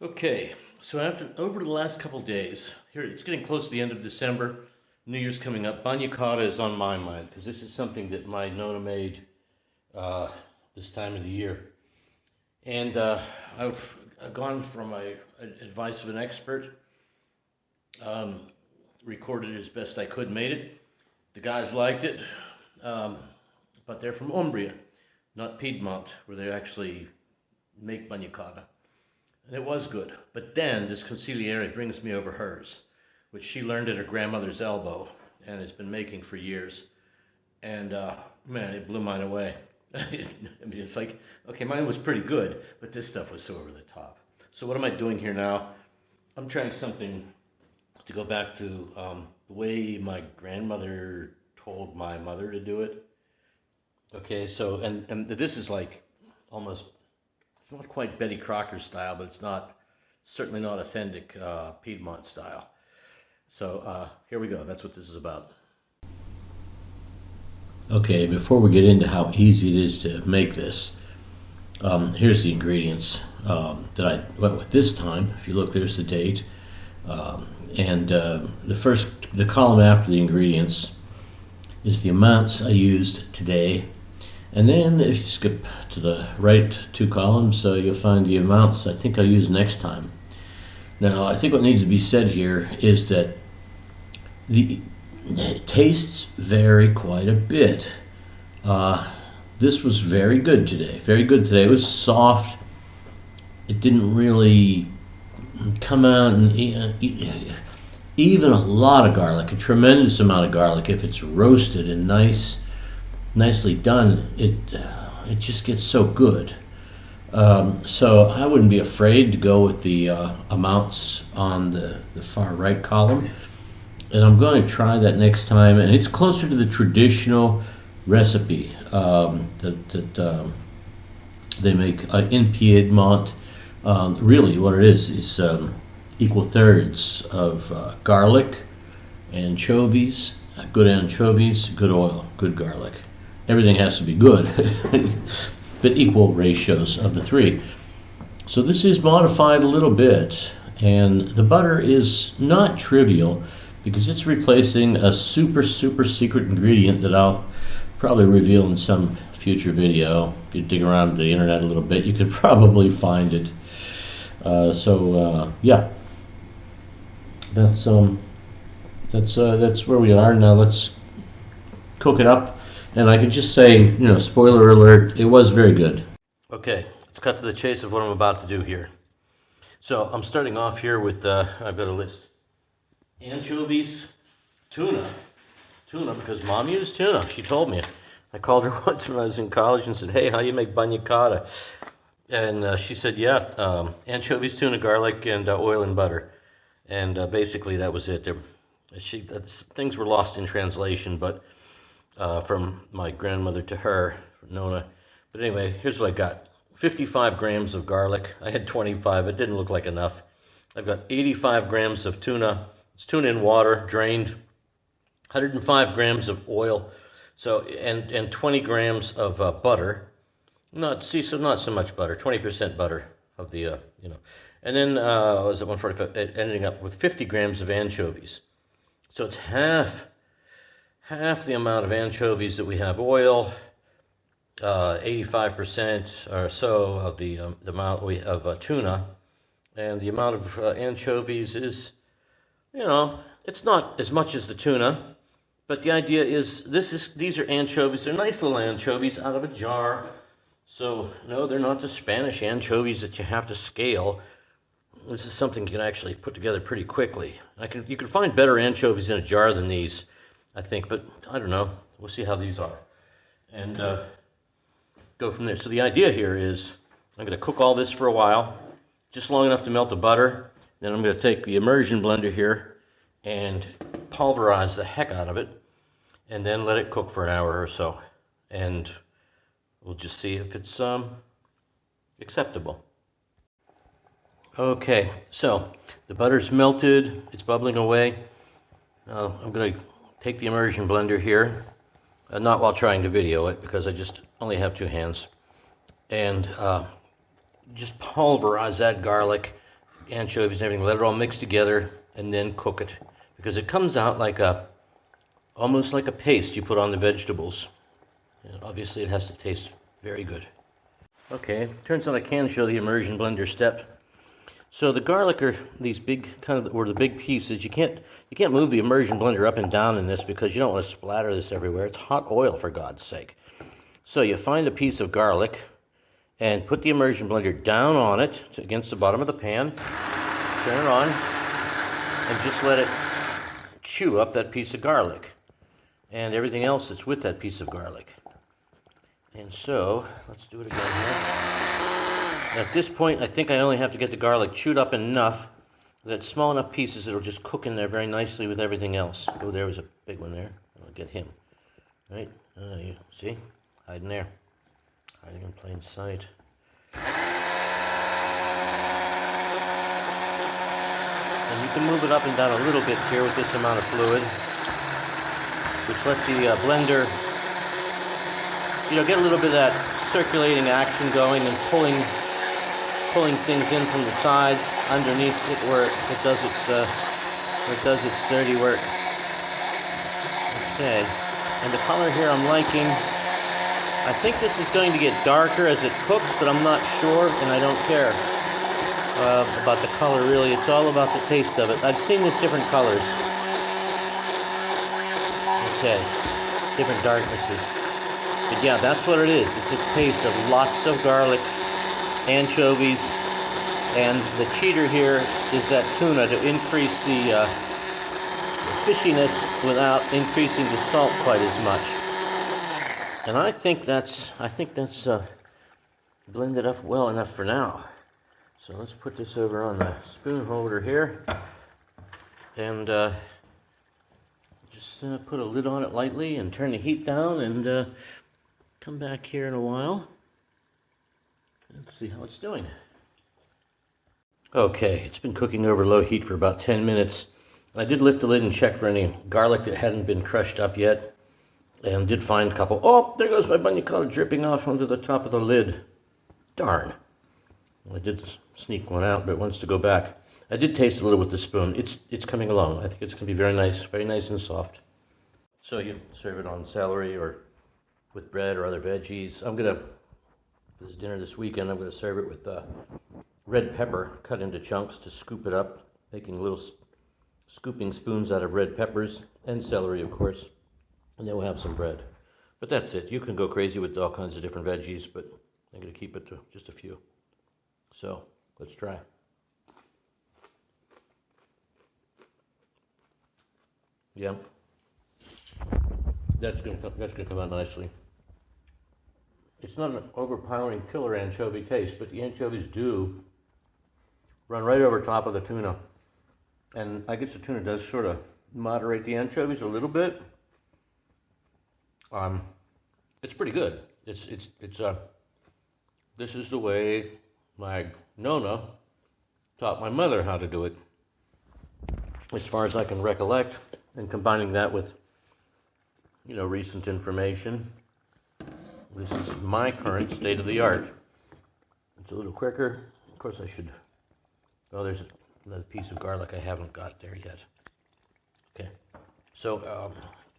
Okay, so over the last couple days, here it's getting close to the end of December, New Year's coming up. BagnaCauda is on my mind because this is something that my Nona made this time of the year, and I've gone from my advice of an expert, recorded it as best I could, made it. The guys liked it, but they're from Umbria, not Piedmont, where they actually make BagnaCauda. And it was good. But then this consigliere brings me over hers, which she learned at her grandmother's elbow and has been making for years. And man, it blew mine away. I mean, it's like, okay, mine was pretty good, but this stuff was so over the top. So what am I doing here now? I'm trying something to go back to the way my grandmother told my mother to do it. Okay, so, and this is like almost, it's not quite Betty Crocker style, but it's certainly not authentic Piedmont style. So here we go. That's what this is about. Okay, before we get into how easy it is to make this, here's the ingredients that I went with this time. If you look, there's the date. And the column after the ingredients is the amounts I used today. And then if you skip to the right two columns, you'll find the amounts I think I'll use next time. Now, I think what needs to be said here is that the tastes vary quite a bit. This was very good today. Very good today. It was soft. It didn't really come out and even a lot of garlic, a tremendous amount of garlic. If it's roasted and nicely done, it just gets so good. So I wouldn't be afraid to go with the amounts on the far right column, and I'm going to try that next time. And it's closer to the traditional recipe that they make in Piedmont. Really, what it is equal thirds of garlic, anchovies, good anchovies, good oil, good garlic. Everything has to be good, but equal ratios of the three. So this is modified a little bit, and the butter is not trivial because it's replacing a super secret ingredient that I'll probably reveal in some future video. If you dig around the internet a little bit, you could probably find it. Yeah, that's where we are now. Let's cook it up. And I can just say, spoiler alert, it was very good. Okay, let's cut to the chase of what I'm about to do here. So I'm starting off here with, I've got a list. Anchovies, tuna because Mom used tuna. She told me. I called her once when I was in college and said, hey, how you make BagnaCauda? And she said, yeah, anchovies, tuna, garlic, and oil and butter. And basically that was it. Things were lost in translation, but from my grandmother to her, from Nona. But anyway, here's what I got. 55 grams of garlic. I had 25. It didn't look like enough. I've got 85 grams of tuna. It's tuna in water, drained. 105 grams of oil. So and 20 grams of butter. Not so much butter. 20% butter of the And then was it 145? Ending up with 50 grams of anchovies. So it's half the amount of anchovies that we have oil, 85% or so of the amount of tuna, and the amount of anchovies is, it's not as much as the tuna, but the idea is these are anchovies. They're nice little anchovies out of a jar. So no, they're not the Spanish anchovies that you have to scale. This is something you can actually put together pretty quickly. You can find better anchovies in a jar than these, I think, but I don't know. We'll see how these are. And go from there. So the idea here is I'm going to cook all this for a while, just long enough to melt the butter. Then I'm going to take the immersion blender here and pulverize the heck out of it, and then let it cook for an hour or so. And we'll just see if it's acceptable. Okay, so the butter's melted. It's bubbling away. I'm going to take the immersion blender here, not while trying to video it because I just only have two hands, and just pulverize that garlic anchovies and everything, let it all mix together, and then cook it. Because it comes out like almost like a paste you put on the vegetables. And obviously it has to taste very good. Okay, turns out I can show the immersion blender step. So the garlic are these big or the big pieces. You can't move the immersion blender up and down in this because you don't want to splatter this everywhere. It's hot oil, for God's sake. So you find a piece of garlic and put the immersion blender down on it against the bottom of the pan. Turn it on and just let it chew up that piece of garlic and everything else that's with that piece of garlic. And so, let's do it again here. At this point, I think I only have to get the garlic chewed up enough that it's small enough pieces it'll just cook in there very nicely with everything else. Oh, there was a big one there. I'll get him. Right? You see? Hiding there. Hiding in plain sight. And you can move it up and down a little bit here with this amount of fluid, which lets the blender, get a little bit of that circulating action going and pulling things in from the sides underneath it where it does its dirty work. Okay, and the color here I'm liking. I think this is going to get darker as it cooks, but I'm not sure, and I don't care about the color really. It's all about the taste of it. I've seen this different colors. Okay, different darknesses. But yeah, that's what it is. It's this taste of lots of garlic, anchovies, and the cheater here is that tuna to increase the fishiness without increasing the salt quite as much. And I think that's blended up well enough for now. So let's put this over on the spoon holder here, and just put a lid on it lightly and turn the heat down, and come back here in a while and see how it's doing. Okay, it's been cooking over low heat for about 10 minutes. I did lift the lid and check for any garlic that hadn't been crushed up yet, and did find a couple. Oh, there goes my BagnaCauda dripping off onto the top of the lid. Darn. Well, I did sneak one out, but it wants to go back. I did taste a little with the spoon. It's coming along. I think it's going to be very nice and soft. So you serve it on celery or with bread or other veggies. For this dinner this weekend, I'm going to serve it with red pepper cut into chunks to scoop it up, making little scooping spoons out of red peppers and celery, of course. And then we'll have some bread. But that's it. You can go crazy with all kinds of different veggies, but I'm going to keep it to just a few. So let's try. Yeah, that's going to come out nicely. It's not an overpowering killer anchovy taste, but the anchovies do run right over top of the tuna. And I guess the tuna does sort of moderate the anchovies a little bit. It's pretty good. This is the way my Nona taught my mother how to do it, as far as I can recollect, and combining that with, recent information. This is my current state of the art. It's a little quicker. Of course, there's another piece of garlic I haven't got there yet. Okay, so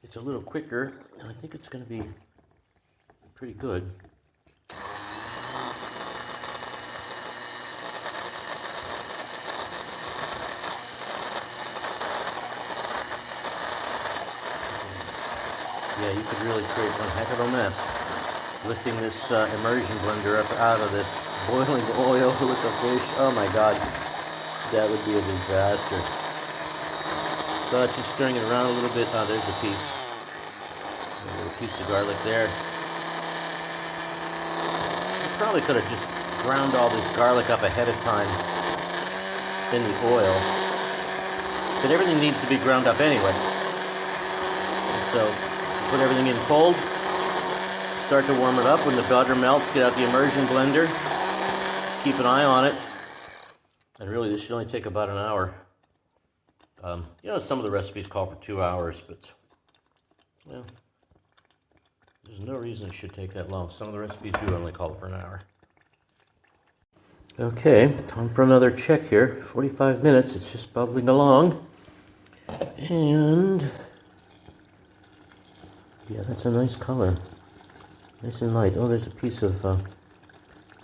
it's a little quicker, and I think it's going to be pretty good. Yeah, you could really create one heck of a mess lifting this immersion blender up out of this boiling oil with the fish. Oh my God, that would be a disaster. But just stirring it around a little bit. Oh, there's a piece. A little piece of garlic there. You probably could have just ground all this garlic up ahead of time in the oil. But everything needs to be ground up anyway. So put everything in cold, start to warm it up. When the butter melts, get out the immersion blender, keep an eye on it, and really this should only take about an hour. Some of the recipes call for 2 hours, but well, there's no reason it should take that long. Some of the recipes do only call for an hour. Okay, time for another check here. 45 minutes, it's just bubbling along. And yeah, that's a nice color. Nice and light. Oh, there's a piece of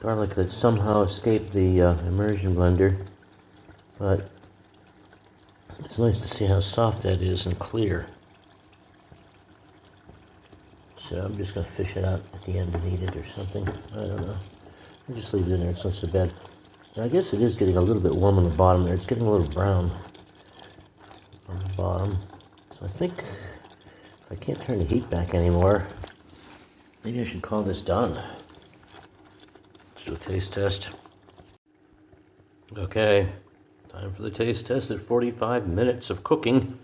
garlic that somehow escaped the immersion blender. But it's nice to see how soft that is and clear. So I'm just going to fish it out at the end and eat it or something. I don't know. I'll just leave it in there. It's not so bad. I guess it is getting a little bit warm on the bottom there. It's getting a little brown on the bottom. So I think if I can't turn the heat back anymore, maybe I should call this done. Let's do a taste test. Okay, time for the taste test at 45 minutes of cooking.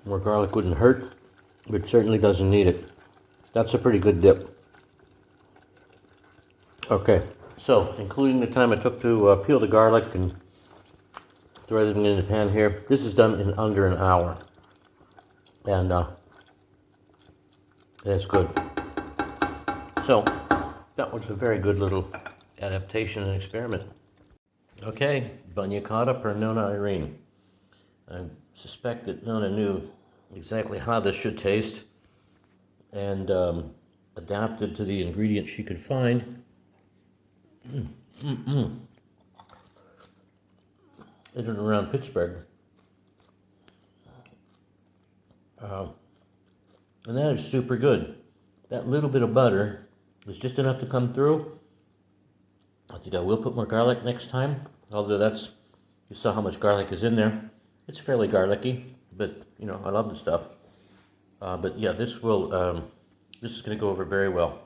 More garlic wouldn't hurt, but it certainly doesn't need it. That's a pretty good dip. Okay, so including the time I took to peel the garlic and throw everything in the pan here, this is done in under an hour. And it's good. So that was a very good little adaptation and experiment. Okay, BagnaCauda per Nonna Irene. I suspect that Nonna knew exactly how this should taste and adapted to the ingredients she could find. In and around Pittsburgh. And that is super good. That little bit of butter is just enough to come through. I think I will put more garlic next time, although you saw how much garlic is in there. It's fairly garlicky, but you know, I love the stuff. But yeah, this is going to go over very well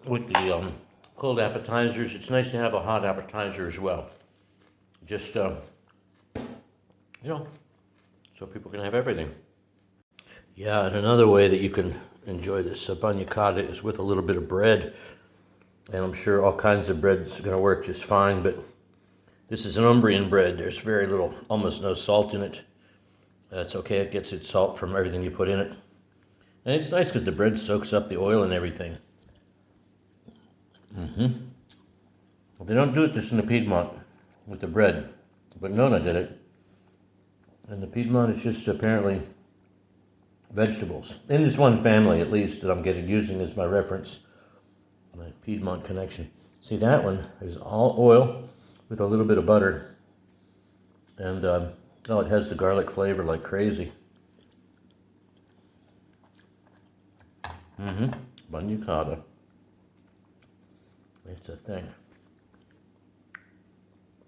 with the cold appetizers. It's nice to have a hot appetizer as well. Just you know, so people can have everything. Yeah, and another way that you can enjoy this BagnaCauda is with a little bit of bread. And I'm sure all kinds of bread's going to work just fine, but this is an Umbrian bread. There's very little, almost no salt in it. That's okay. It gets its salt from everything you put in it. And it's nice because the bread soaks up the oil and everything. Well, they don't do it just in the Piedmont with the bread, but Nonna did it. And the Piedmont is just apparently vegetables. In this one family, at least, that I'm using as my reference. My Piedmont connection. See, that one is all oil with a little bit of butter. And, oh, it has the garlic flavor like crazy. BagnaCauda. It's a thing.